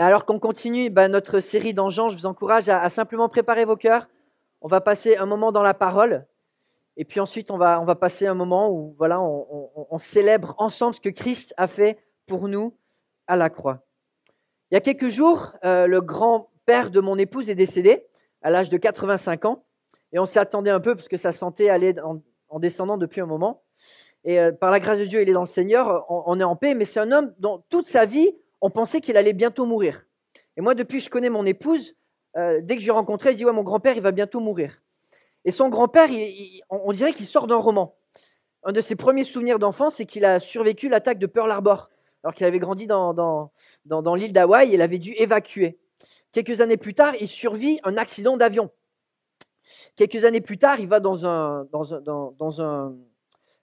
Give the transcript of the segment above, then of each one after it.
Et alors qu'on continue notre série d'Enjean, je vous encourage à simplement préparer vos cœurs. On va passer un moment dans la parole. Et puis ensuite, on va passer un moment où voilà, on célèbre ensemble ce que Christ a fait pour nous à la croix. Il y a quelques jours, le grand-père de mon épouse est décédé à l'âge de 85 ans. Et on s'y attendait un peu parce que sa santé allait en descendant depuis un moment. Et par la grâce de Dieu, il est dans le Seigneur, on est en paix. Mais c'est un homme dont toute sa vie, on pensait qu'il allait bientôt mourir. Et moi, depuis que je connais mon épouse, dès que je l'ai rencontré, il dit « Ouais, mon grand-père, il va bientôt mourir ». Et son grand-père, on dirait qu'il sort d'un roman. Un de ses premiers souvenirs d'enfance, c'est qu'il a survécu l'attaque de Pearl Harbor, alors qu'il avait grandi dans l'île d'Hawaï et il avait dû évacuer. Quelques années plus tard, il survit un accident d'avion. Quelques années plus tard, il va dans un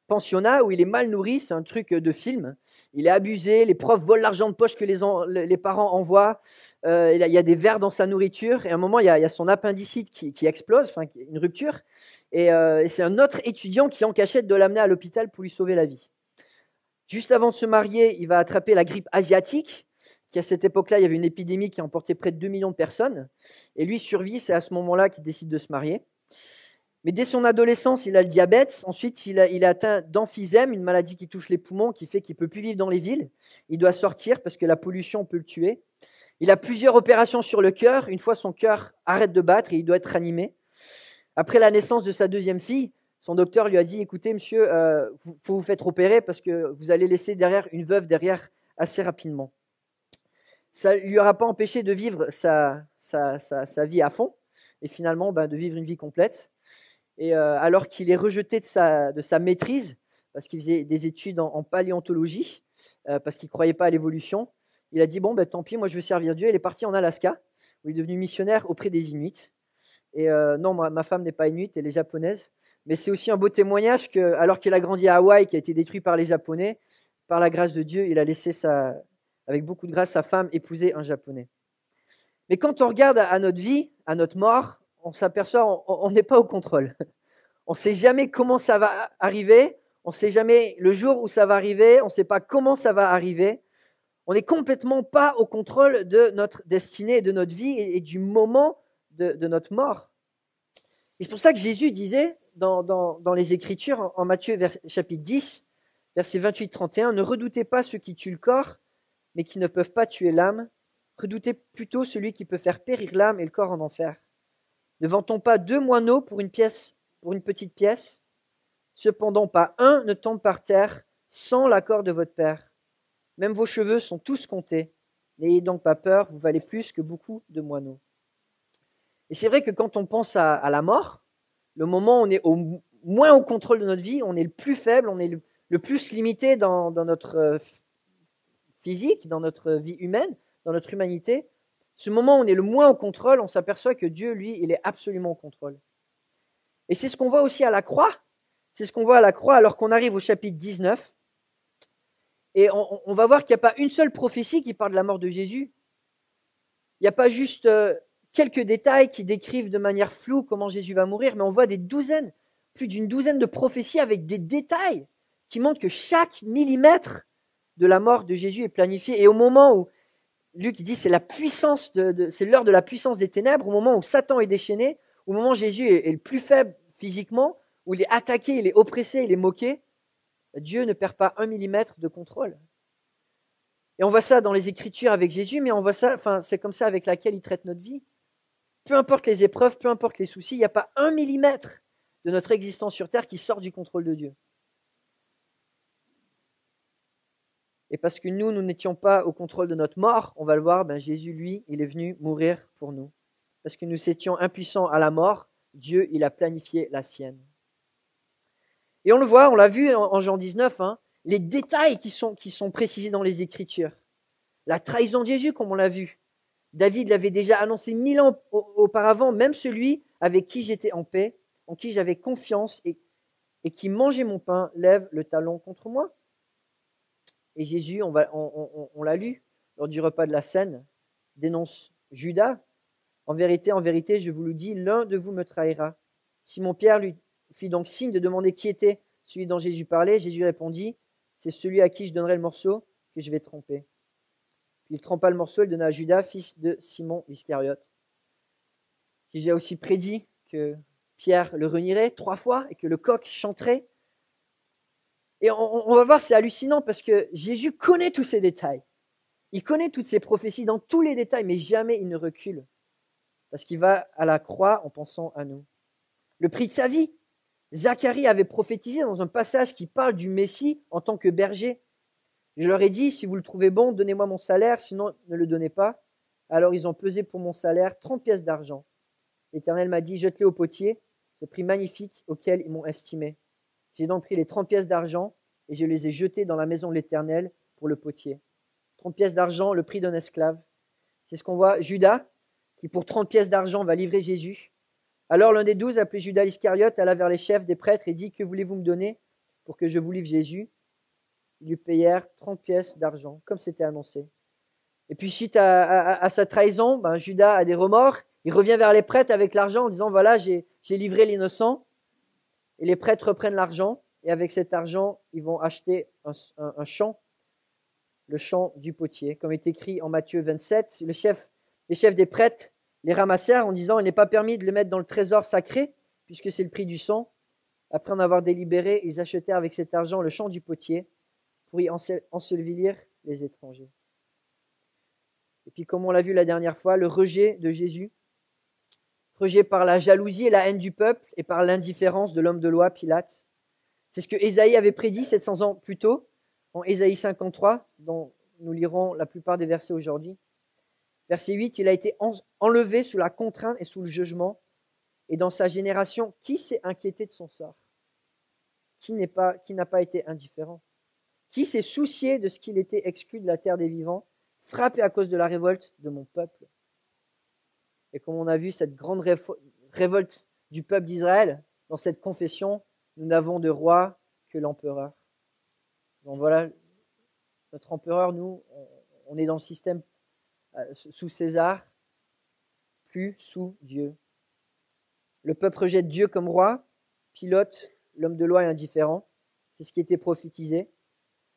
pensionnat où il est mal nourri, c'est un truc de film. Il est abusé, les profs volent l'argent de poche que les parents envoient. Il y a des vers dans sa nourriture. Et à un moment, il y a son appendicite qui explose, enfin une rupture. Et c'est un autre étudiant qui en cachette de l'amener à l'hôpital pour lui sauver la vie. Juste avant de se marier, il va attraper la grippe asiatique, qui à cette époque-là, il y avait une épidémie qui a emporté près de 2 millions de personnes. Et lui survit, c'est à ce moment-là qu'il décide de se marier. Mais dès son adolescence, il a le diabète. Ensuite, il est atteint d'emphysème, une maladie qui touche les poumons, qui fait qu'il ne peut plus vivre dans les villes. Il doit sortir parce que la pollution peut le tuer. Il a plusieurs opérations sur le cœur. Une fois, son cœur arrête de battre et il doit être ranimé. Après la naissance de sa deuxième fille, son docteur lui a dit « Écoutez, monsieur, faut vous faire opérer parce que vous allez laisser derrière une veuve derrière assez rapidement. » Ça ne lui aura pas empêché de vivre sa vie à fond et finalement de vivre une vie complète. Et alors qu'il est rejeté de sa maîtrise, parce qu'il faisait des études en paléontologie, parce qu'il ne croyait pas à l'évolution, il a dit « Bon, tant pis, moi je veux servir Dieu ». Il est parti en Alaska, où il est devenu missionnaire auprès des Inuits. Et non, ma femme n'est pas Inuit, elle est japonaise. Mais c'est aussi un beau témoignage que, alors qu'il a grandi à Hawaï, qui a été détruit par les Japonais, par la grâce de Dieu, il a laissé avec beaucoup de grâce sa femme épouser un Japonais. Mais quand on regarde à notre vie, à notre mort, on s'aperçoit on n'est pas au contrôle. On ne sait jamais comment ça va arriver, on ne sait jamais le jour où ça va arriver, on ne sait pas comment ça va arriver. On n'est complètement pas au contrôle de notre destinée, de notre vie et du moment de notre mort. Et c'est pour ça que Jésus disait dans les Écritures, en Matthieu chapitre 10, versets 28-31, « Ne redoutez pas ceux qui tuent le corps, mais qui ne peuvent pas tuer l'âme. Redoutez plutôt celui qui peut faire périr l'âme et le corps en enfer. Ne vend-on pas 2 moineaux pour une petite pièce? Cependant, pas un ne tombe par terre sans l'accord de votre Père. Même vos cheveux sont tous comptés. N'ayez donc pas peur, vous valez plus que beaucoup de moineaux. » Et c'est vrai que quand on pense à la mort, le moment où on est au moins au contrôle de notre vie, on est le plus faible, on est le plus limité dans notre physique, dans notre vie humaine, dans notre humanité. Ce moment où on est le moins au contrôle, on s'aperçoit que Dieu, lui, il est absolument au contrôle. Et c'est ce qu'on voit aussi à la croix. C'est ce qu'on voit à la croix alors qu'on arrive au chapitre 19. Et on va voir qu'il n'y a pas une seule prophétie qui parle de la mort de Jésus. Il n'y a pas juste quelques détails qui décrivent de manière floue comment Jésus va mourir, mais on voit plus d'une douzaine de prophéties avec des détails qui montrent que chaque millimètre de la mort de Jésus est planifié. Et au moment où Luc dit c'est c'est l'heure de la puissance des ténèbres, au moment où Satan est déchaîné, au moment où Jésus est le plus faible physiquement, où il est attaqué, il est oppressé, il est moqué, Dieu ne perd pas 1 millimètre de contrôle. Et on voit ça dans les Écritures avec Jésus, mais on voit ça, c'est comme ça avec laquelle il traite notre vie. Peu importe les épreuves, peu importe les soucis, il n'y a pas 1 millimètre de notre existence sur terre qui sort du contrôle de Dieu. Et parce que nous n'étions pas au contrôle de notre mort, on va le voir, Jésus, lui, il est venu mourir pour nous. Parce que nous étions impuissants à la mort, Dieu, il a planifié la sienne. Et on le voit, on l'a vu en Jean 19, les détails qui sont précisés dans les Écritures. La trahison de Jésus, comme on l'a vu. David l'avait déjà annoncé 1000 ans auparavant, même celui avec qui j'étais en paix, en qui j'avais confiance et qui mangeait mon pain, lève le talon contre moi. Et Jésus, on l'a lu lors du repas de la Cène, dénonce Judas. En vérité, je vous le dis, l'un de vous me trahira. Simon-Pierre lui fit donc signe de demander qui était celui dont Jésus parlait. Jésus répondit, c'est celui à qui je donnerai le morceau que je vais tromper. Puis il trempa le morceau et le donna à Judas, fils de Simon l'Iscariote, qui j'ai aussi prédit que Pierre le renierait 3 fois et que le coq chanterait. Et on va voir, c'est hallucinant parce que Jésus connaît tous ces détails. Il connaît toutes ces prophéties dans tous les détails, mais jamais il ne recule. Parce qu'il va à la croix en pensant à nous. Le prix de sa vie. Zacharie avait prophétisé dans un passage qui parle du Messie en tant que berger. Je leur ai dit, si vous le trouvez bon, donnez-moi mon salaire, sinon ne le donnez pas. Alors ils ont pesé pour mon salaire 30 pièces d'argent. L'Éternel m'a dit, jette-les au potier, ce prix magnifique auquel ils m'ont estimé. J'ai donc pris les 30 pièces d'argent et je les ai jetées dans la maison de l'Éternel pour le potier. 30 pièces d'argent, le prix d'un esclave. C'est ce qu'on voit, Judas, qui pour 30 pièces d'argent va livrer Jésus. Alors l'un des 12, appelé Judas Iscariote, alla vers les chefs des prêtres et dit, que voulez-vous me donner pour que je vous livre Jésus? Ils lui payèrent 30 pièces d'argent, comme c'était annoncé. Et puis suite à sa trahison, Judas a des remords. Il revient vers les prêtres avec l'argent en disant, voilà, j'ai livré l'innocent. Et les prêtres reprennent l'argent. Et avec cet argent, ils vont acheter un champ, le champ du potier. Comme est écrit en Matthieu 27, les chefs des prêtres les ramassèrent en disant, il n'est pas permis de le mettre dans le trésor sacré, puisque c'est le prix du sang. Après en avoir délibéré, ils achetèrent avec cet argent le champ du potier pour y ensevelir les étrangers. Et puis, comme on l'a vu la dernière fois, le rejet de Jésus, rejet par la jalousie et la haine du peuple et par l'indifférence de l'homme de loi, Pilate. C'est ce que Ésaïe avait prédit 700 ans plus tôt, en Ésaïe 53, dont nous lirons la plupart des versets aujourd'hui. Verset 8, il a été enlevé sous la contrainte et sous le jugement. Et dans sa génération, qui s'est inquiété de son sort? Qui n'a pas été indifférent? Qui s'est soucié de ce qu'il était exclu de la terre des vivants, frappé à cause de la révolte de mon peuple? Et comme on a vu cette grande révolte du peuple d'Israël, dans cette confession, nous n'avons de roi que l'empereur. Donc voilà, notre empereur, nous, on est dans le système sous César, plus sous Dieu. Le peuple rejette Dieu comme roi, Pilate, l'homme de loi, est indifférent. C'est ce qui était prophétisé.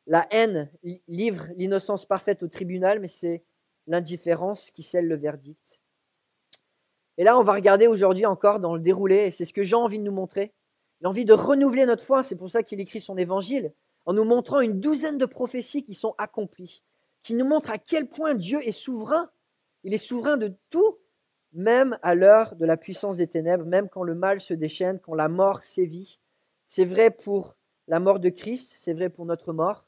La haine livre l'innocence parfaite au tribunal, mais c'est l'indifférence qui scelle le verdict. Et là, on va regarder aujourd'hui encore dans le déroulé, et c'est ce que Jean a envie de nous montrer. Il a envie de renouveler notre foi, c'est pour ça qu'il écrit son évangile, en nous montrant une douzaine de prophéties qui sont accomplies, qui nous montrent à quel point Dieu est souverain. Il est souverain de tout, même à l'heure de la puissance des ténèbres, même quand le mal se déchaîne, quand la mort sévit. C'est vrai pour la mort de Christ, c'est vrai pour notre mort,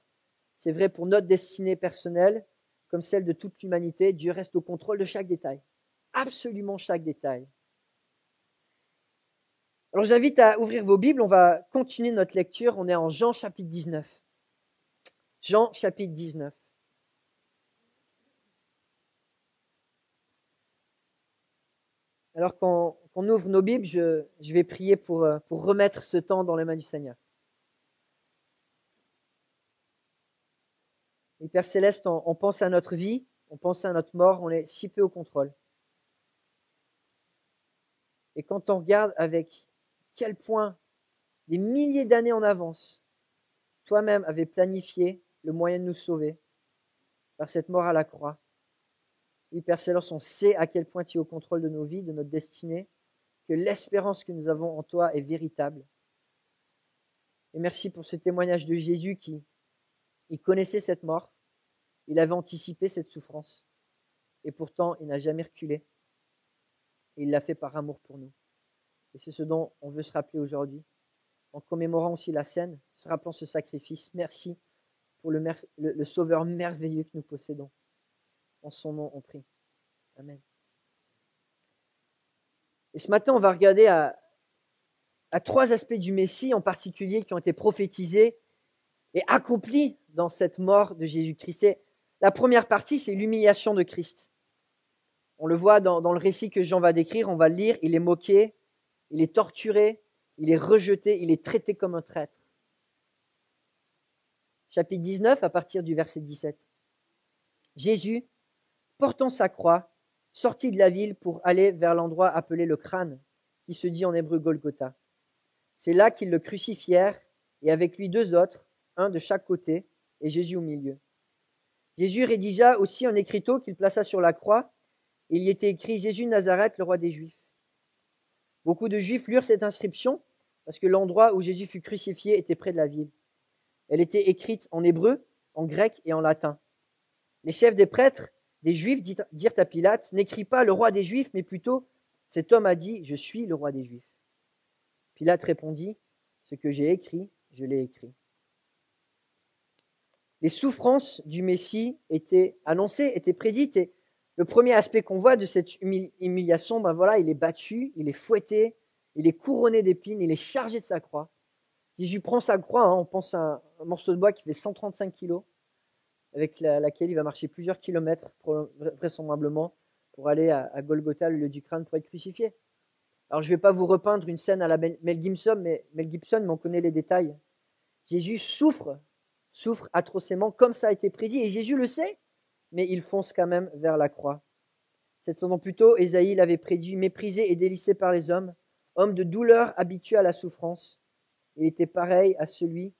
c'est vrai pour notre destinée personnelle, comme celle de toute l'humanité. Dieu reste au contrôle de chaque détail, absolument chaque détail. Alors j'invite à ouvrir vos Bibles, on va continuer notre lecture, on est en Jean chapitre 19. Jean chapitre 19. Alors qu'on ouvre nos Bibles, je vais prier pour remettre ce temps dans les mains du Seigneur. Et Père Céleste, on pense à notre vie, on pense à notre mort, on est si peu au contrôle. Et quand on regarde avec quel point, des milliers d'années en avance, toi-même avais planifié le moyen de nous sauver par cette mort à la croix. Oui, Père Céleste, on sait à quel point tu es au contrôle de nos vies, de notre destinée, que l'espérance que nous avons en toi est véritable. Et merci pour ce témoignage de Jésus qui connaissait cette mort, il avait anticipé cette souffrance, et pourtant il n'a jamais reculé. Et il l'a fait par amour pour nous. Et c'est ce dont on veut se rappeler aujourd'hui, en commémorant aussi la scène, se rappelant ce sacrifice. Merci pour le Sauveur merveilleux que nous possédons. En son nom, on prie. Amen. Et ce matin, on va regarder à 3 aspects du Messie en particulier qui ont été prophétisés et accomplis dans cette mort de Jésus-Christ. Et la première partie, c'est l'humiliation de Christ. On le voit dans le récit que Jean va décrire, on va le lire, il est moqué, il est torturé, il est rejeté, il est traité comme un traître. Chapitre 19, à partir du verset 17. Jésus, portant sa croix, sortit de la ville pour aller vers l'endroit appelé le crâne, qui se dit en hébreu Golgotha. C'est là qu'ils le crucifièrent, et avec lui 2 autres, un de chaque côté, et Jésus au milieu. Jésus rédigea aussi un écriteau qu'il plaça sur la croix. Et il y était écrit « Jésus de Nazareth, le roi des Juifs ». Beaucoup de Juifs lurent cette inscription parce que l'endroit où Jésus fut crucifié était près de la ville. Elle était écrite en hébreu, en grec et en latin. Les chefs des prêtres, des Juifs, dirent à Pilate « N'écris pas le roi des Juifs, mais plutôt cet homme a dit « Je suis le roi des Juifs ». Pilate répondit « Ce que j'ai écrit, je l'ai écrit ». Les souffrances du Messie étaient annoncées, étaient prédites. Et le premier aspect qu'on voit de cette humiliation, il est battu, il est fouetté, il est couronné d'épines, il est chargé de sa croix. Jésus prend sa croix, on pense à un morceau de bois qui fait 135 kilos, avec laquelle il va marcher plusieurs kilomètres, vraisemblablement, pour aller à Golgotha, le lieu du crâne, pour être crucifié. Alors je ne vais pas vous repeindre une scène à la Mel Gibson, mais on connaît les détails. Jésus souffre atrocement, comme ça a été prédit, et Jésus le sait, mais il fonce quand même vers la croix. 700 ans plus tôt, Ésaïe l'avait prédit, méprisé et délaissé par les hommes, homme de douleur habitué à la souffrance. Il était pareil à celui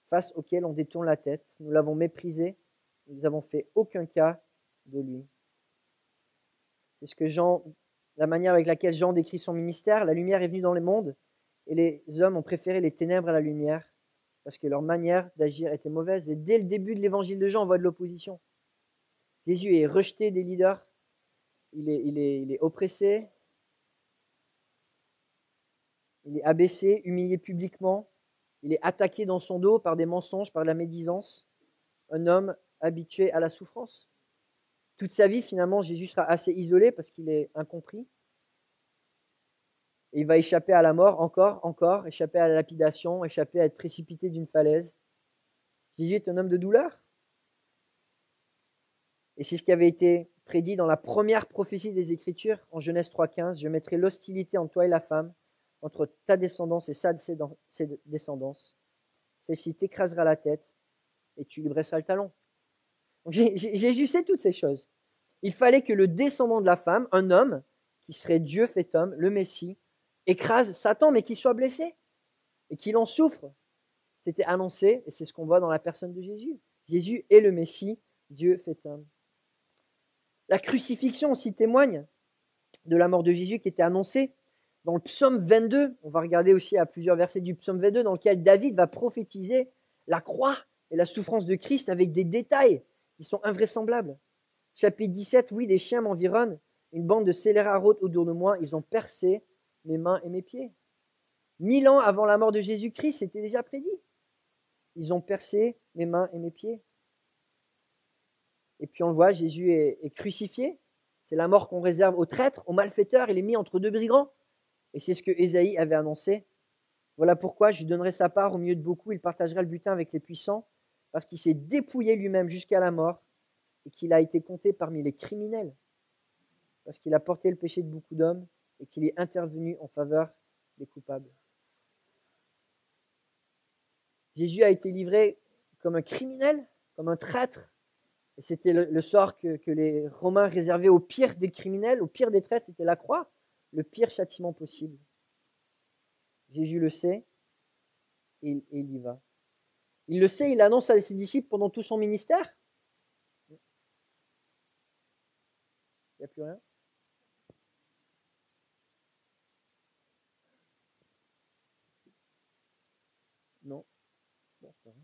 face auquel on détourne la tête. Nous l'avons méprisé, nous n'avons fait aucun cas de lui. C'est ce que la manière avec laquelle Jean décrit son ministère. La lumière est venue dans le monde, et les hommes ont préféré les ténèbres à la lumière, parce que leur manière d'agir était mauvaise. Et dès le début de l'évangile de Jean, on voit de l'opposition. Jésus est rejeté des leaders, il est oppressé, il est abaissé, humilié publiquement, il est attaqué dans son dos par des mensonges, par de la médisance. Un homme habitué à la souffrance. Toute sa vie, finalement, Jésus sera assez isolé parce qu'il est incompris. Et il va échapper à la mort encore, échapper à la lapidation, échapper à être précipité d'une falaise. Jésus est un homme de douleur. Et c'est ce qui avait été prédit dans la première prophétie des Écritures, en Genèse 3,15. « Je mettrai l'hostilité entre toi et la femme, entre ta descendance et sa descendance. Celle-ci t'écrasera la tête et tu lui bresseras le talon. » Donc, Jésus sait toutes ces choses. Il fallait que le descendant de la femme, un homme, qui serait Dieu fait homme, le Messie, écrase Satan, mais qu'il soit blessé et qu'il en souffre. C'était annoncé, et c'est ce qu'on voit dans la personne de Jésus. Jésus est le Messie, Dieu fait homme. La crucifixion aussi témoigne de la mort de Jésus qui était annoncée dans le psaume 22. On va regarder aussi à plusieurs versets du psaume 22 dans lequel David va prophétiser la croix et la souffrance de Christ avec des détails qui sont invraisemblables. Chapitre 17, oui, des chiens m'environnent, une bande de scélérats rôde autour de moi, ils ont percé mes mains et mes pieds. 1000 ans avant la mort de Jésus-Christ, c'était déjà prédit. Ils ont percé mes mains et mes pieds. Et puis on le voit, Jésus est crucifié. C'est la mort qu'on réserve aux traîtres, aux malfaiteurs. Il est mis entre deux brigands. Et c'est ce que Ésaïe avait annoncé. Voilà pourquoi je lui donnerai sa part au milieu de beaucoup. Il partagera le butin avec les puissants, parce qu'il s'est dépouillé lui-même jusqu'à la mort et qu'il a été compté parmi les criminels, parce qu'il a porté le péché de beaucoup d'hommes et qu'il est intervenu en faveur des coupables. Jésus a été livré comme un criminel, comme un traître. Et c'était le sort que les Romains réservaient au pire des criminels, au pire des traîtres, c'était la croix, le pire châtiment possible. Jésus le sait et il y va. Il le sait, il l'annonce à ses disciples pendant tout son ministère. Il n'y a plus rien. Non. Bon, c'est pas vrai.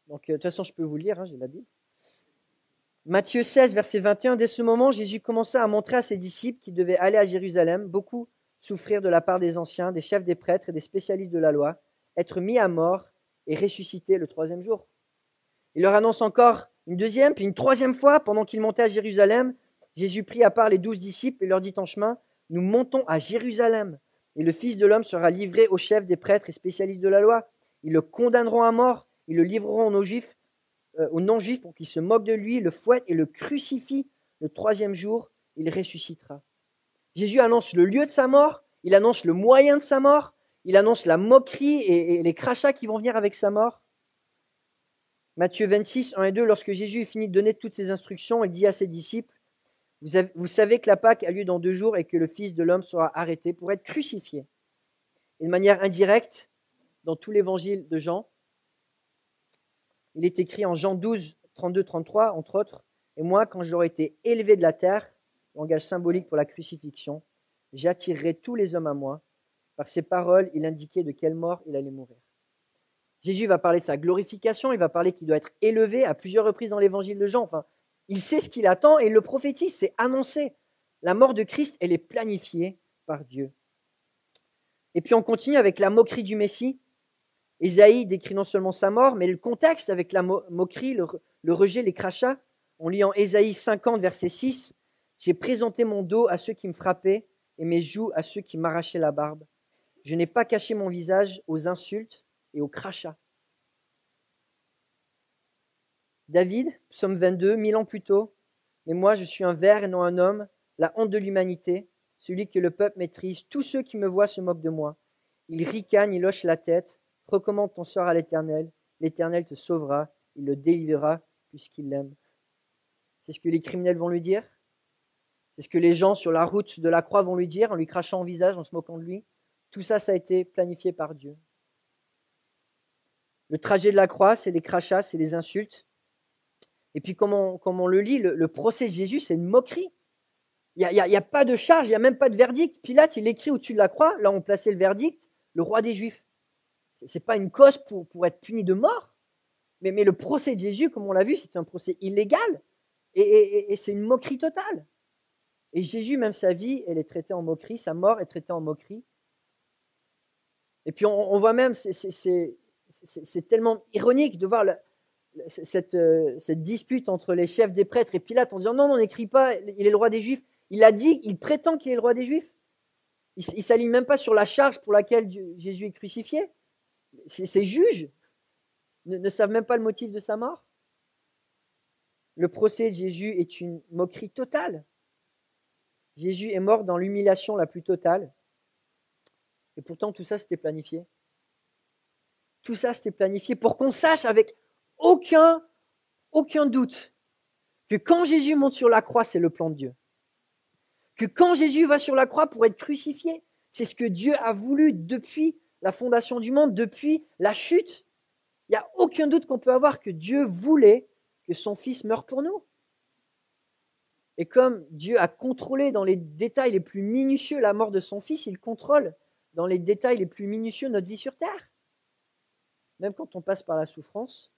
Donc, de toute façon, je peux vous le lire, j'ai la Bible. Matthieu 16, verset 21, dès ce moment, Jésus commença à montrer à ses disciples qu'ils devaient aller à Jérusalem, beaucoup souffrir de la part des anciens, des chefs des prêtres et des spécialistes de la loi, être mis à mort et ressusciter le 3e jour. Il leur annonce encore une deuxième, puis une 3e fois, pendant qu'ils montaient à Jérusalem, Jésus prit à part les 12 disciples et leur dit en chemin, « Nous montons à Jérusalem, et le Fils de l'homme sera livré aux chefs des prêtres et spécialistes de la loi. Ils le condamneront à mort, ils le livreront aux non-juifs pour qu'ils se moquent de lui, le fouettent et le crucifient. Le 3e jour, il ressuscitera. » Jésus annonce le lieu de sa mort, il annonce le moyen de sa mort, il annonce la moquerie et les crachats qui vont venir avec sa mort. Matthieu 26, 1 et 2, lorsque Jésus est fini de donner toutes ces instructions, il dit à ses disciples, vous savez que la Pâque a lieu dans 2 jours et que le Fils de l'homme sera arrêté pour être crucifié. Et de manière indirecte, dans tout l'évangile de Jean, il est écrit en Jean 12, 32-33, entre autres. Et moi, quand j'aurai été élevé de la terre, langage symbolique pour la crucifixion, j'attirerai tous les hommes à moi. Par ces paroles, il indiquait de quelle mort il allait mourir. Jésus va parler de sa glorification, il va parler qu'il doit être élevé à plusieurs reprises dans l'évangile de Jean. Enfin, il sait ce qu'il attend et il le prophétise, c'est annoncé. La mort de Christ, elle est planifiée par Dieu. Et puis on continue avec la moquerie du Messie. Ésaïe décrit non seulement sa mort, mais le contexte avec la moquerie, le rejet, les crachats. On lit en Ésaïe 50, verset 6, « J'ai présenté mon dos à ceux qui me frappaient et mes joues à ceux qui m'arrachaient la barbe. Je n'ai pas caché mon visage aux insultes et aux crachats. » David, psaume 22, 1000 ans plus tôt, « Mais moi je suis un ver et non un homme, la honte de l'humanité, celui que le peuple maîtrise. Tous ceux qui me voient se moquent de moi. Ils ricanent, ils hochent la tête. Recommande ton sort à l'Éternel. L'Éternel te sauvera, il le délivrera puisqu'il l'aime. » C'est ce que les criminels vont lui dire. C'est ce que les gens sur la route de la croix vont lui dire en lui crachant au visage, en se moquant de lui. Tout ça, ça a été planifié par Dieu. Le trajet de la croix, c'est les crachats, c'est les insultes. Et puis, comme on le lit, le procès de Jésus, c'est une moquerie. Il n'y a pas de charge, il n'y a même pas de verdict. Pilate, il écrit au-dessus de la croix, là on plaçait le verdict, le roi des Juifs. Ce n'est pas une cause pour être puni de mort. Mais le procès de Jésus, comme on l'a vu, c'est un procès illégal. Et c'est une moquerie totale. Et Jésus, même sa vie, elle est traitée en moquerie, sa mort est traitée en moquerie. Et puis on voit même, c'est tellement ironique de voir cette dispute entre les chefs des prêtres et Pilate en disant non, on n'écrit pas, il est le roi des Juifs. Il a dit, il prétend qu'il est le roi des Juifs. Il ne s'aligne même pas sur la charge pour laquelle Jésus est crucifié. Ces juges ne savent même pas le motif de sa mort. Le procès de Jésus est une moquerie totale. Jésus est mort dans l'humiliation la plus totale. Et pourtant, tout ça, c'était planifié. Tout ça, c'était planifié pour qu'on sache avec aucun doute que quand Jésus monte sur la croix, c'est le plan de Dieu. Que quand Jésus va sur la croix pour être crucifié, c'est ce que Dieu a voulu depuis la fondation du monde, depuis la chute. Il n'y a aucun doute qu'on peut avoir que Dieu voulait que son Fils meure pour nous. Et comme Dieu a contrôlé dans les détails les plus minutieux la mort de son Fils, il contrôle dans les détails les plus minutieux notre vie sur terre. Même quand on passe par la souffrance,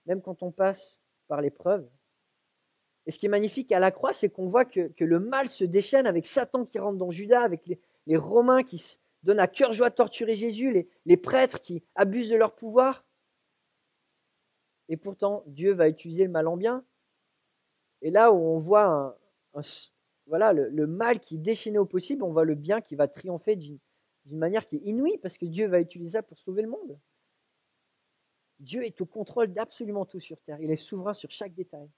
même quand on passe par l'épreuve. Et ce qui est magnifique à la croix, c'est qu'on voit que le mal se déchaîne avec Satan qui rentre dans Juda, avec les Romains qui se donnent à cœur joie de torturer Jésus, les prêtres qui abusent de leur pouvoir. Et pourtant, Dieu va utiliser le mal en bien. Et là où on voit le mal qui est déchaîné au possible, on voit le bien qui va triompher d'une manière qui est inouïe, parce que Dieu va utiliser ça pour sauver le monde. Dieu est au contrôle d'absolument tout sur terre. Il est souverain sur chaque détail.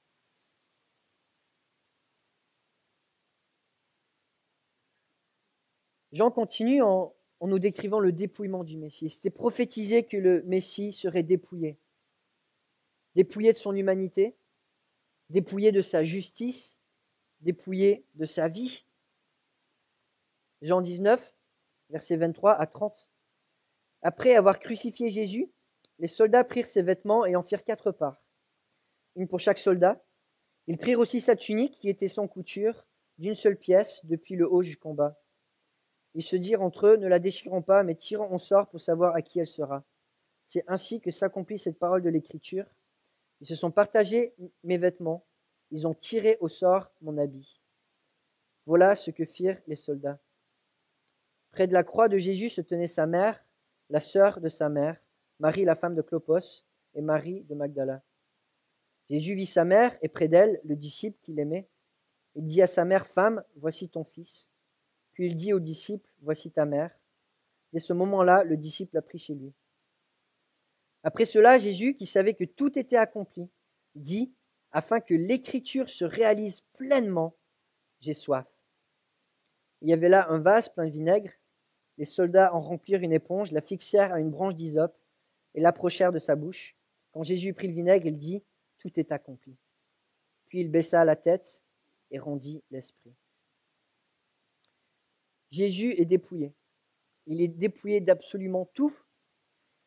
Jean continue en nous décrivant le dépouillement du Messie. C'était prophétisé que le Messie serait dépouillé. Dépouillé de son humanité, dépouillé de sa justice, dépouillé de sa vie. Jean 19, versets 23 à 30. Après avoir crucifié Jésus, les soldats prirent ses vêtements et en firent 4 parts, une pour chaque soldat. Ils prirent aussi sa tunique qui était sans couture, d'une seule pièce, depuis le haut jusqu'en bas. Ils se dirent entre eux, ne la déchirons pas, mais tirons au sort pour savoir à qui elle sera. C'est ainsi que s'accomplit cette parole de l'Écriture. Ils se sont partagés mes vêtements, ils ont tiré au sort mon habit. Voilà ce que firent les soldats. Près de la croix de Jésus se tenait sa mère, la sœur de sa mère, Marie la femme de Clopas et Marie de Magdala. Jésus vit sa mère et près d'elle le disciple qu'il aimait. Il dit à sa mère, « Femme, voici ton fils. » Puis il dit au disciple, « Voici ta mère. » Dès ce moment-là, le disciple l'a pris chez lui. Après cela, Jésus, qui savait que tout était accompli, dit, afin que l'Écriture se réalise pleinement, « J'ai soif. » Il y avait là un vase plein de vinaigre. Les soldats en remplirent une éponge, la fixèrent à une branche d'hysope et l'approchèrent de sa bouche. Quand Jésus prit le vinaigre, il dit, « Tout est accompli. » Puis il baissa la tête et rendit l'esprit. Jésus est dépouillé. Il est dépouillé d'absolument tout.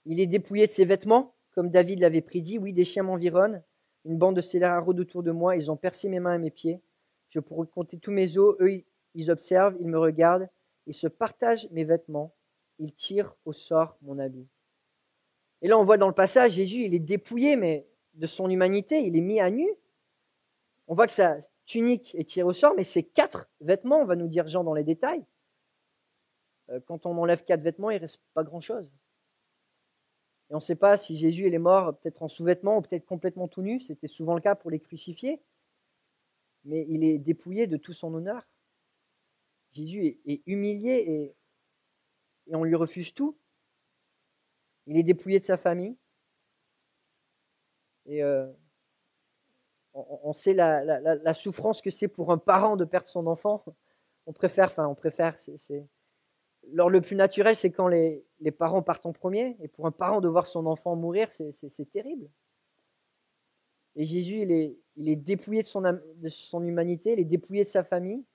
Il est dépouillé de ses vêtements, comme David l'avait prédit. Oui, des chiens m'environnent. Une bande de scélérats rôde autour de moi, ils ont percé mes mains et mes pieds. Je pourrais compter tous mes os, eux, ils observent, ils me regardent, ils se partagent mes vêtements, ils tirent au sort mon habit. Et là, on voit dans le passage, Jésus, il est dépouillé, mais de son humanité, il est mis à nu. On voit que sa tunique est tirée au sort, mais c'est 4 vêtements, on va nous dire Jean dans les détails. Quand on enlève 4 vêtements, il ne reste pas grand-chose. Et on ne sait pas si Jésus il est mort peut-être en sous-vêtements ou peut-être complètement tout nu. C'était souvent le cas pour les crucifiés. Mais il est dépouillé de tout son honneur. Jésus est humilié et on lui refuse tout. Il est dépouillé de sa famille. Et on sait la souffrance que c'est pour un parent de perdre son enfant. On préfère, alors, le plus naturel, c'est quand les parents partent en premier. Et pour un parent de voir son enfant mourir, c'est terrible. Et Jésus, il est dépouillé de son humanité, il est dépouillé de sa famille.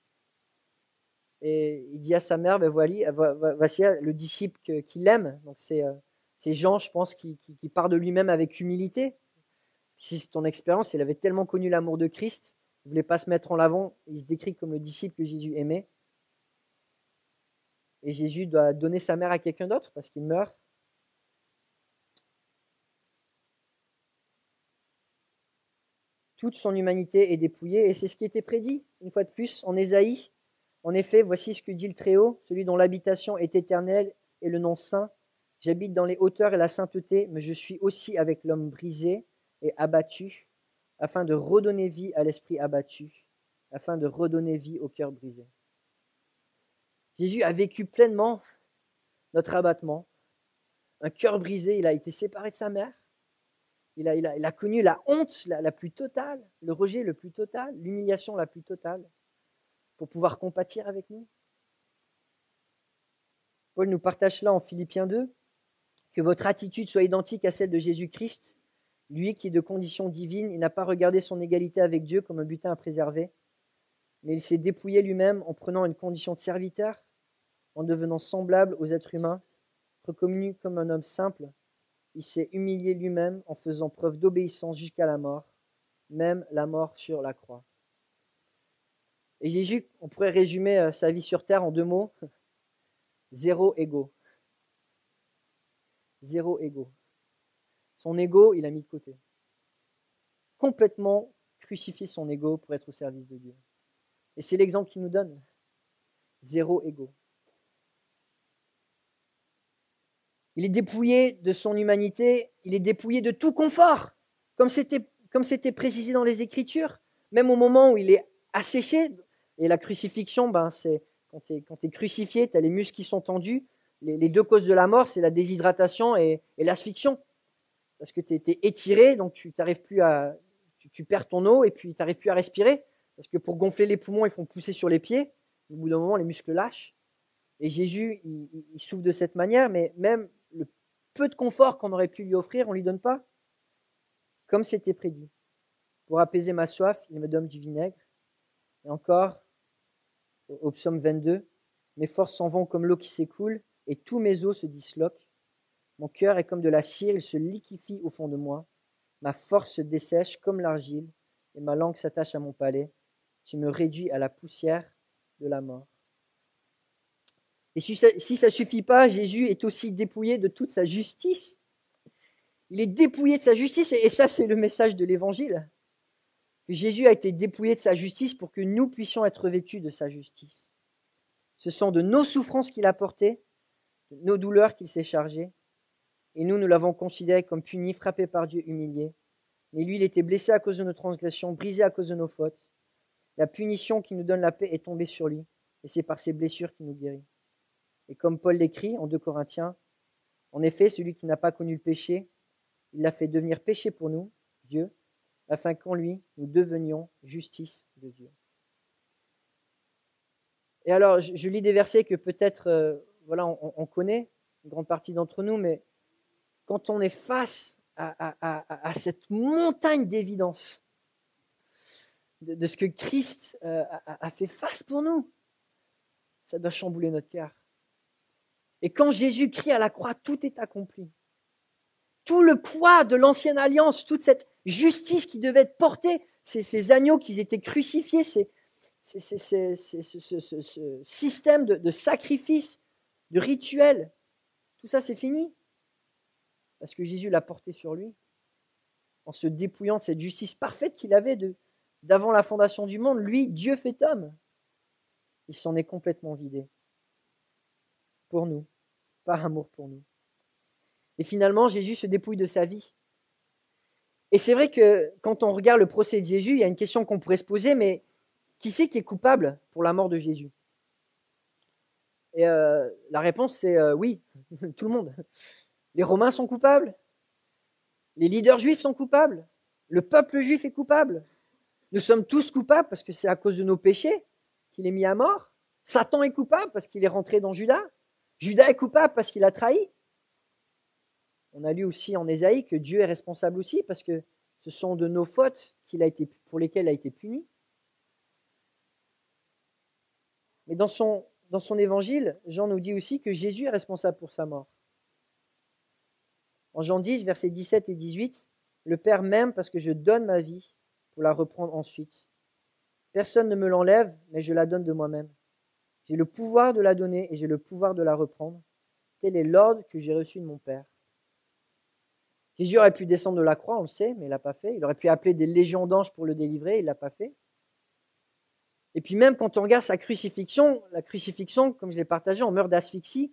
Et il dit à sa mère, voici le disciple qu'il aime. Donc c'est Jean, je pense, qui part de lui-même avec humilité. Si c'est ton expérience, il avait tellement connu l'amour de Christ, il ne voulait pas se mettre en avant, il se décrit comme le disciple que Jésus aimait. Et Jésus doit donner sa mère à quelqu'un d'autre parce qu'il meurt. Toute son humanité est dépouillée et c'est ce qui était prédit, une fois de plus, en Ésaïe. En effet, voici ce que dit le Très-Haut, celui dont l'habitation est éternelle et le nom saint. J'habite dans les hauteurs et la sainteté, mais je suis aussi avec l'homme brisé et abattu, afin de redonner vie à l'esprit abattu, afin de redonner vie au cœur brisé. Jésus a vécu pleinement notre abattement. Un cœur brisé, il a été séparé de sa mère. Il a connu la honte la plus totale, le rejet le plus total, l'humiliation la plus totale, pour pouvoir compatir avec nous. Paul nous partage cela en Philippiens 2, que votre attitude soit identique à celle de Jésus-Christ, lui qui est de condition divine, il n'a pas regardé son égalité avec Dieu comme un butin à préserver, mais il s'est dépouillé lui-même en prenant une condition de serviteur, en devenant semblable aux êtres humains, reconnu comme un homme simple. Il s'est humilié lui-même en faisant preuve d'obéissance jusqu'à la mort, même la mort sur la croix. Et Jésus, on pourrait résumer sa vie sur terre en 2 mots. 0 ego. 0 ego. Son ego, il a mis de côté. Complètement crucifié son ego pour être au service de Dieu. Et c'est l'exemple qu'il nous donne. 0 ego. Il est dépouillé de son humanité, il est dépouillé de tout confort, comme c'était précisé dans les Écritures. Même au moment où il est asséché, et la crucifixion, c'est quand tu es crucifié, tu as les muscles qui sont tendus. Les 2 causes de la mort, c'est la déshydratation et l'asphyxion. Parce que tu es étiré, donc tu perds ton eau et puis tu n'arrives plus à respirer. Parce que pour gonfler les poumons, ils font pousser sur les pieds. Au bout d'un moment, les muscles lâchent. Et Jésus, il souffre de cette manière, mais même le peu de confort qu'on aurait pu lui offrir, on ne lui donne pas. Comme c'était prédit. Pour apaiser ma soif, il me donne du vinaigre. Et encore, au psaume 22, mes forces s'en vont comme l'eau qui s'écoule, et tous mes os se disloquent. Mon cœur est comme de la cire, il se liquéfie au fond de moi. Ma force se dessèche comme l'argile, et ma langue s'attache à mon palais. Tu me réduis à la poussière de la mort. Et si ça ne suffit pas, Jésus est aussi dépouillé de toute sa justice. Il est dépouillé de sa justice, et ça c'est le message de l'Évangile. Que Jésus a été dépouillé de sa justice pour que nous puissions être revêtus de sa justice. Ce sont de nos souffrances qu'il a portées, de nos douleurs qu'il s'est chargé, et nous l'avons considéré comme puni, frappé par Dieu, humilié. Mais lui, il était blessé à cause de nos transgressions, brisé à cause de nos fautes. La punition qui nous donne la paix est tombée sur lui, et c'est par ses blessures qu'il nous guérit. Et comme Paul l'écrit en 2 Corinthiens, en effet, celui qui n'a pas connu le péché, il l'a fait devenir péché pour nous, Dieu, afin qu'en lui, nous devenions justice de Dieu. Et alors, je lis des versets que peut-être, on connaît, une grande partie d'entre nous, mais quand on est face à cette montagne d'évidence de ce que Christ a fait face pour nous, ça doit chambouler notre cœur. Et quand Jésus crie à la croix, tout est accompli. Tout le poids de l'ancienne alliance, toute cette justice qui devait être portée, ces agneaux qui étaient crucifiés, ce système de sacrifice, de rituel, tout ça c'est fini. Parce que Jésus l'a porté sur lui, en se dépouillant de cette justice parfaite qu'il avait d'avant la fondation du monde. Lui, Dieu fait homme. Il s'en est complètement vidé. Pour nous, par amour pour nous. Et finalement, Jésus se dépouille de sa vie. Et c'est vrai que quand on regarde le procès de Jésus, il y a une question qu'on pourrait se poser, mais qui c'est qui est coupable pour la mort de Jésus? Et la réponse c'est oui, tout le monde. Les Romains sont coupables, les leaders juifs sont coupables, le peuple juif est coupable. Nous sommes tous coupables parce que c'est à cause de nos péchés qu'il est mis à mort. Satan est coupable parce qu'il est rentré dans Judas. Judas est coupable parce qu'il a trahi. On a lu aussi en Ésaïe que Dieu est responsable aussi parce que ce sont de nos fautes pour lesquelles il a été puni. Mais dans son évangile, Jean nous dit aussi que Jésus est responsable pour sa mort. En Jean 10, versets 17 et 18, « Le Père m'aime parce que je donne ma vie pour la reprendre ensuite. Personne ne me l'enlève, mais je la donne de moi-même. J'ai le pouvoir de la donner et j'ai le pouvoir de la reprendre. Tel est l'ordre que j'ai reçu de mon Père. » Jésus aurait pu descendre de la croix, on le sait, mais il ne l'a pas fait. Il aurait pu appeler des légions d'anges pour le délivrer, il ne l'a pas fait. Et puis même quand on regarde sa crucifixion, la crucifixion, comme je l'ai partagé, on meurt d'asphyxie.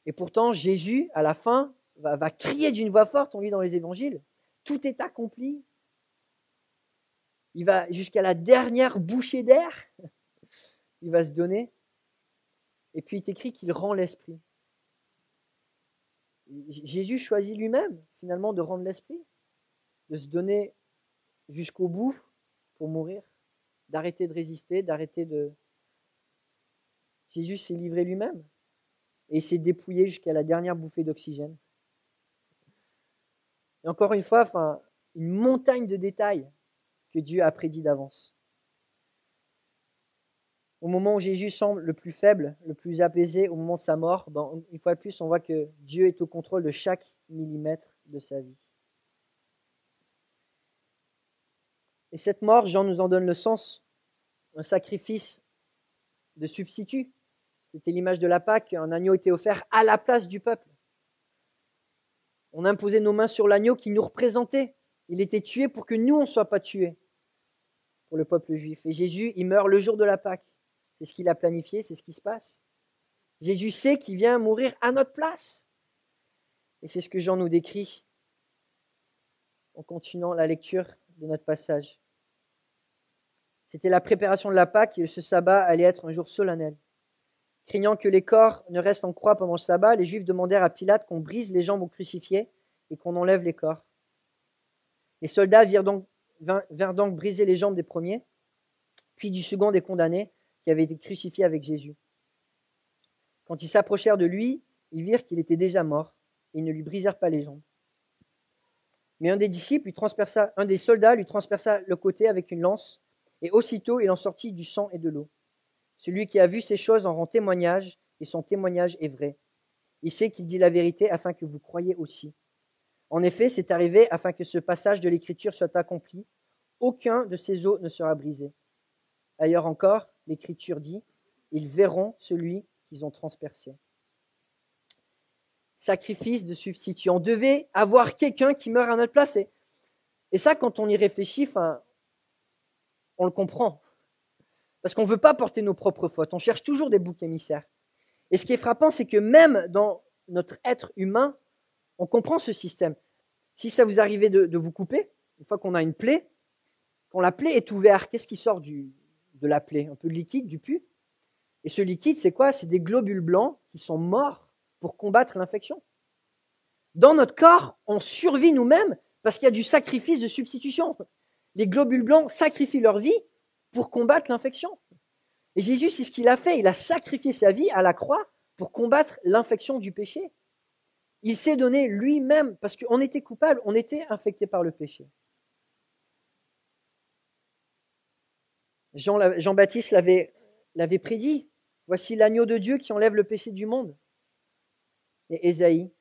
Et pourtant, Jésus, à la fin, va crier d'une voix forte, on lit dans les évangiles, tout est accompli. Il va jusqu'à la dernière bouchée d'air, il va se donner. Et puis il est écrit qu'il rend l'esprit. Jésus choisit lui-même, finalement, de rendre l'esprit, de se donner jusqu'au bout pour mourir, d'arrêter de résister, Jésus s'est livré lui-même et il s'est dépouillé jusqu'à la dernière bouffée d'oxygène. Et encore une fois, une montagne de détails que Dieu a prédit d'avance. Au moment où Jésus semble le plus faible, le plus apaisé, au moment de sa mort, une fois de plus, on voit que Dieu est au contrôle de chaque millimètre de sa vie. Et cette mort, Jean nous en donne le sens, un sacrifice de substitut. C'était l'image de la Pâque, un agneau était offert à la place du peuple. On imposait nos mains sur l'agneau qui nous représentait. Il était tué pour que nous, on ne soit pas tués, pour le peuple juif. Et Jésus, il meurt le jour de la Pâque. C'est ce qu'il a planifié, c'est ce qui se passe. Jésus sait qu'il vient mourir à notre place. Et c'est ce que Jean nous décrit en continuant la lecture de notre passage. C'était la préparation de la Pâque et ce sabbat allait être un jour solennel. Craignant que les corps ne restent en croix pendant le sabbat, les Juifs demandèrent à Pilate qu'on brise les jambes aux crucifiés et qu'on enlève les corps. Les soldats vinrent donc briser les jambes des premiers, puis du second des condamnés qui avaient été crucifiés avec Jésus. Quand ils s'approchèrent de lui, ils virent qu'il était déjà mort et ils ne lui brisèrent pas les jambes. Mais un des soldats lui transperça le côté avec une lance et aussitôt il en sortit du sang et de l'eau. Celui qui a vu ces choses en rend témoignage et son témoignage est vrai. Il sait qu'il dit la vérité afin que vous croyiez aussi. En effet, c'est arrivé afin que ce passage de l'Écriture soit accompli. Aucun de ces os ne sera brisé. Ailleurs encore, l'Écriture dit, ils verront celui qu'ils ont transpercé. Sacrifice de substitut. On devait avoir quelqu'un qui meurt à notre place. Et ça, quand on y réfléchit, on le comprend. Parce qu'on ne veut pas porter nos propres fautes. On cherche toujours des boucs émissaires. Et ce qui est frappant, c'est que même dans notre être humain, on comprend ce système. Si ça vous arrivait de vous couper, une fois qu'on a une plaie, quand la plaie est ouverte, qu'est-ce qui sort de la plaie? Un peu de liquide, du pus. Et ce liquide, c'est quoi? C'est des globules blancs qui sont morts pour combattre l'infection. Dans notre corps, on survit nous-mêmes parce qu'il y a du sacrifice de substitution. Les globules blancs sacrifient leur vie pour combattre l'infection. Et Jésus, c'est ce qu'il a fait. Il a sacrifié sa vie à la croix pour combattre l'infection du péché. Il s'est donné lui-même parce qu'on était coupable, on était infecté par le péché. Jean-Baptiste l'avait prédit. Voici l'agneau de Dieu qui enlève le péché du monde. Et Ésaïe,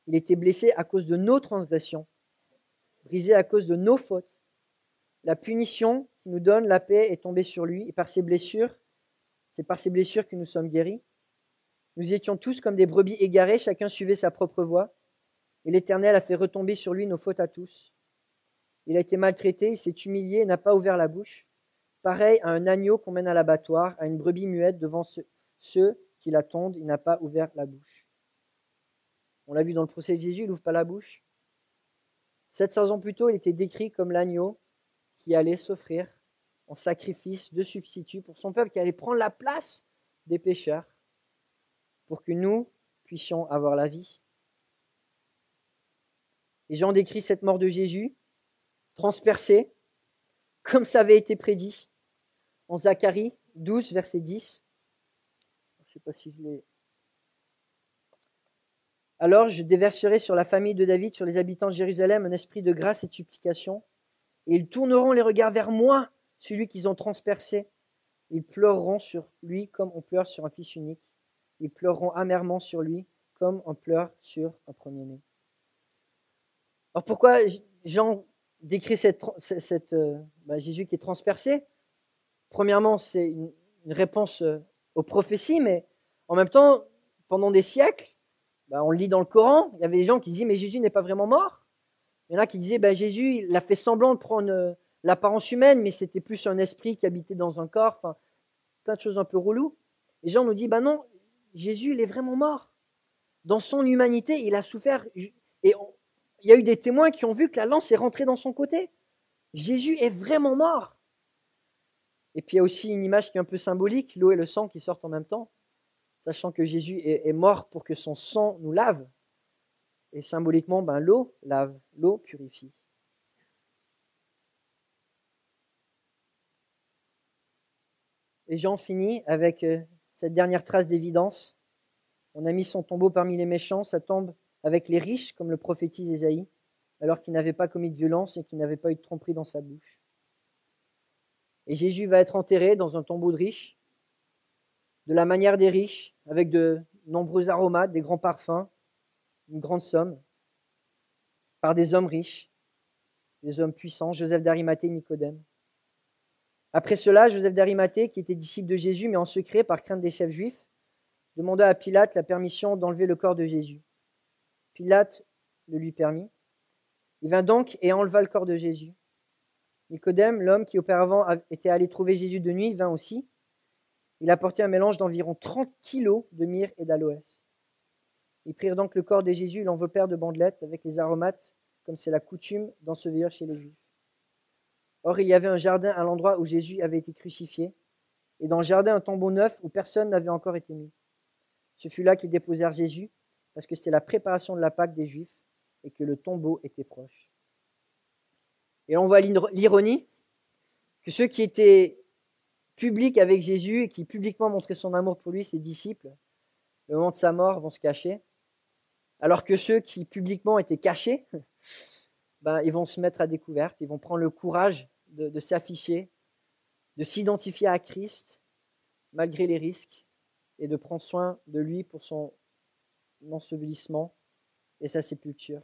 il était blessé à cause de nos transgressions. brisé à cause de nos fautes. La punition qui nous donne la paix est tombée sur lui, et c'est par ses blessures que nous sommes guéris. Nous étions tous comme des brebis égarées, chacun suivait sa propre voie, et l'Éternel a fait retomber sur lui nos fautes à tous. Il a été maltraité, il s'est humilié et n'a pas ouvert la bouche. Pareil à un agneau qu'on mène à l'abattoir, à une brebis muette devant ceux qui l'attendent, il n'a pas ouvert la bouche. On l'a vu dans le procès de Jésus, il n'ouvre pas la bouche. 700 ans plus tôt, il était décrit comme l'agneau qui allait s'offrir en sacrifice de substitut pour son peuple, qui allait prendre la place des pécheurs pour que nous puissions avoir la vie. Et Jean décrit cette mort de Jésus, transpercée, comme ça avait été prédit, en Zacharie 12, verset 10. Je ne sais pas si je l'ai... Alors je déverserai sur la famille de David, sur les habitants de Jérusalem, un esprit de grâce et de supplication, et ils tourneront les regards vers moi, celui qu'ils ont transpercé. Ils pleureront sur lui comme on pleure sur un fils unique. Ils pleureront amèrement sur lui comme on pleure sur un premier-né. Alors pourquoi Jean décrit Jésus qui est transpercé? Premièrement, c'est une réponse aux prophéties, mais en même temps, pendant des siècles, on le lit dans le Coran, il y avait des gens qui disaient mais Jésus n'est pas vraiment mort. Il y en a qui disaient Jésus il a fait semblant de prendre l'apparence humaine, mais c'était plus un esprit qui habitait dans un corps, enfin, plein de choses un peu reloues. Et Jean nous dit non, Jésus il est vraiment mort. Dans son humanité, il a souffert. Et il y a eu des témoins qui ont vu que la lance est rentrée dans son côté. Jésus est vraiment mort. Et puis il y a aussi une image qui est un peu symbolique, l'eau et le sang qui sortent en même temps, sachant que Jésus est mort pour que son sang nous lave. Et symboliquement, l'eau lave, l'eau purifie. Et Jean finit avec cette dernière trace d'évidence. On a mis son tombeau parmi les méchants, sa tombe avec les riches, comme le prophétise Ésaïe, alors qu'il n'avait pas commis de violence et qu'il n'avait pas eu de tromperie dans sa bouche. Et Jésus va être enterré dans un tombeau de riches, de la manière des riches, avec de nombreux aromates, des grands parfums, une grande somme, par des hommes riches, des hommes puissants, Joseph d'Arimathée, Nicodème. Après cela, Joseph d'Arimathée, qui était disciple de Jésus, mais en secret par crainte des chefs juifs, demanda à Pilate la permission d'enlever le corps de Jésus. Pilate le lui permit. Il vint donc et enleva le corps de Jésus. Nicodème, l'homme qui auparavant était allé trouver Jésus de nuit, vint aussi. Il apportait un mélange d'environ 30 kilos de myrrhe et d'aloès. Ils prirent donc le corps de Jésus et l'enveloppèrent de bandelettes avec les aromates, comme c'est la coutume d'ensevelir chez les Juifs. Or, il y avait un jardin à l'endroit où Jésus avait été crucifié, et dans le jardin un tombeau neuf où personne n'avait encore été mis. Ce fut là qu'ils déposèrent Jésus, parce que c'était la préparation de la Pâque des Juifs, et que le tombeau était proche. Et là, on voit l'ironie, que ceux qui étaient publics avec Jésus et qui publiquement montraient son amour pour lui, ses disciples, le moment de sa mort, vont se cacher, alors que ceux qui publiquement étaient cachés, ils vont se mettre à découvert, ils vont prendre le courage de s'afficher, de s'identifier à Christ, malgré les risques, et de prendre soin de lui pour son ensevelissement et sa sépulture.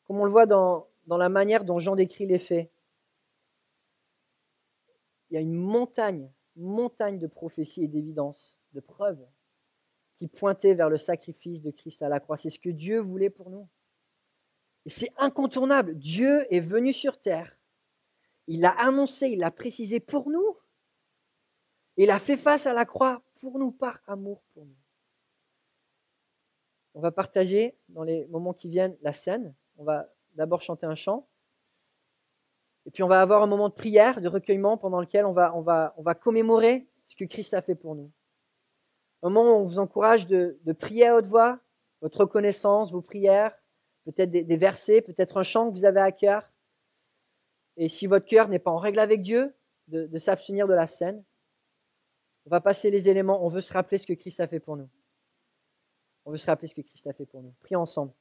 Comme on le voit dans la manière dont Jean décrit les faits, il y a une montagne de prophéties et d'évidences, de preuves, qui pointaient vers le sacrifice de Christ à la croix. C'est ce que Dieu voulait pour nous. Et c'est incontournable. Dieu est venu sur terre. Il l'a annoncé, il l'a précisé pour nous. Il a fait face à la croix pour nous, par amour pour nous. On va partager dans les moments qui viennent la scène. On va d'abord chanter un chant. Et puis on va avoir un moment de prière, de recueillement pendant lequel on va commémorer ce que Christ a fait pour nous. Un moment où on vous encourage de prier à haute voix, votre reconnaissance, vos prières, peut-être des versets, peut-être un chant que vous avez à cœur. Et si votre cœur n'est pas en règle avec Dieu, de s'abstenir de la scène. On va passer les éléments, on veut se rappeler ce que Christ a fait pour nous. On veut se rappeler ce que Christ a fait pour nous. Prions ensemble.